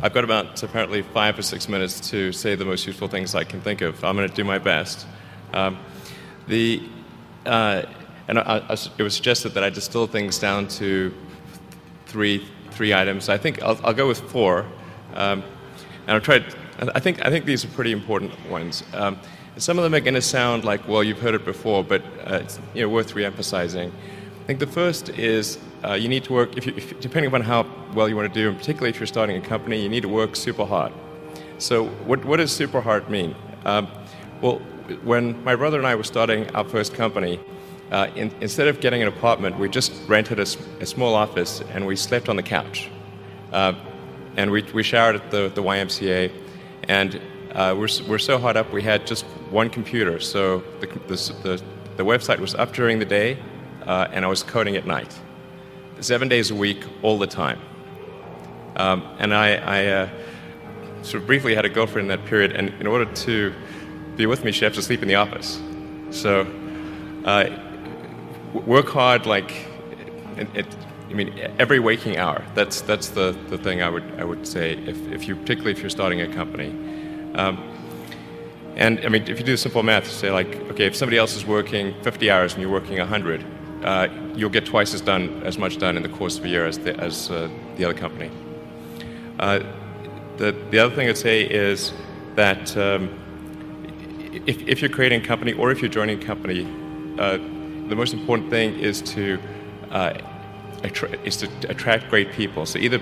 I've got about apparently 5 or 6 minutes to say the most useful things I can think of. I'm going to do my best. Um, the it was suggested that I distill things down to three items. I think I'll go with four, and I'll try. I think these are pretty important ones. Some of them are going to sound like, well, you've heard it before, but it's worth re-emphasizing. I think the first is you need to work, depending upon how well you want to do, and particularly if you're starting a company, you need to work super hard. So what does super hard mean? Well, when my brother and I were starting our first company, instead of getting an apartment, we just rented a small office and we slept on the couch. And we showered at the YMCA, and we're so hard up we had just one computer. So the website was up during the day, and I was coding at night, 7 days a week, all the time. And I sort of briefly had a girlfriend in that period, and in order to be with me, she had to sleep in the office. So work hard, like every waking hour. That's the thing I would say particularly if you're starting a company. And if you do simple math, you say like, okay, if somebody else is working 50 hours and you're working 100, you'll get twice as much done in the course of a year as the other company. The other thing I'd say is that if you're creating a company or if you're joining a company, the most important thing is to attract great people. So either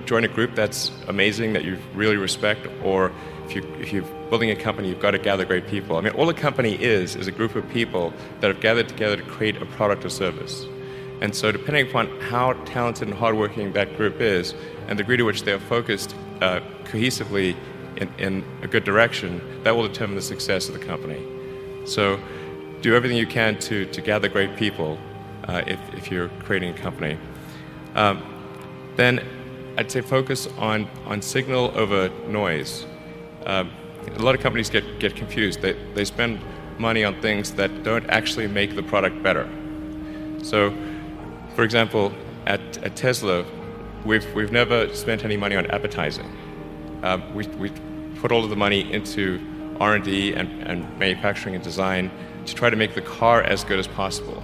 join a group that's amazing, that you really respect, or if you're building a company, you've got to gather great people. All a company is a group of people that have gathered together to create a product or service. And so depending upon how talented and hardworking that group is, and the degree to which they are focused cohesively in a good direction, that will determine the success of the company. So do everything you can to gather great people if you're creating a company. Then I'd say focus on signal over noise. A lot of companies get confused. They spend money on things that don't actually make the product better. So, for example, at Tesla, we've never spent any money on advertising. We put all of the money into R&D and manufacturing and design to try to make the car as good as possible.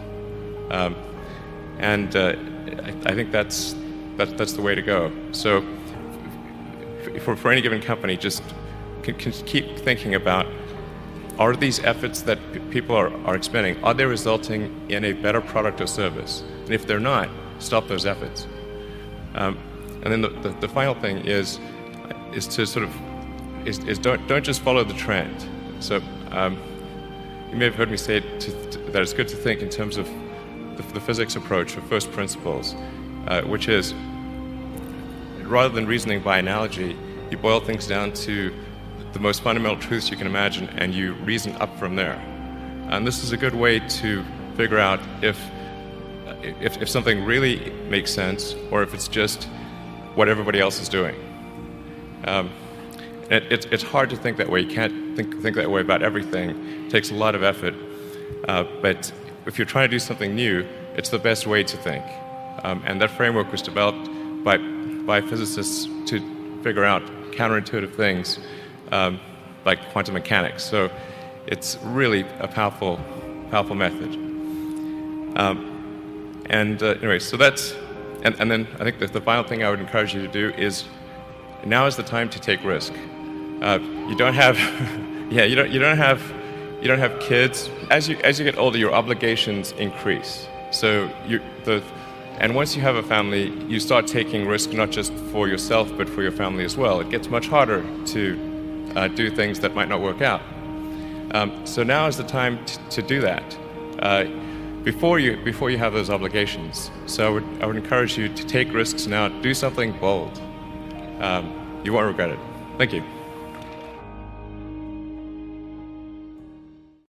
And I think that's the way to go. So for any given company, just can keep thinking about, are these efforts that people are expending, are they resulting in a better product or service? And if they're not, stop those efforts. And then the final thing is to sort of don't just follow the trend. So you may have heard me say that it's good to think in terms of the physics approach of first principles, which is, rather than reasoning by analogy, you boil things down to the most fundamental truths you can imagine, and you reason up from there. And this is a good way to figure out if something really makes sense, or if it's just what everybody else is doing. It's hard to think that way. You can't think that way about everything. It takes a lot of effort. But if you're trying to do something new, it's the best way to think. And that framework was developed by physicists to figure out counterintuitive things like quantum mechanics. So it's really a powerful method. Anyway, so that's, and then I think that the final thing I would encourage you to do is, now is the time to take risk. You don't have, you don't have kids. As you get older, your obligations increase. So and once you have a family, you start taking risk not just for yourself but for your family as well. It gets much harder to do things that might not work out. So now is the time to do that before you have those obligations. So I would encourage you to take risks now. Do something bold. You won't regret it. Thank you.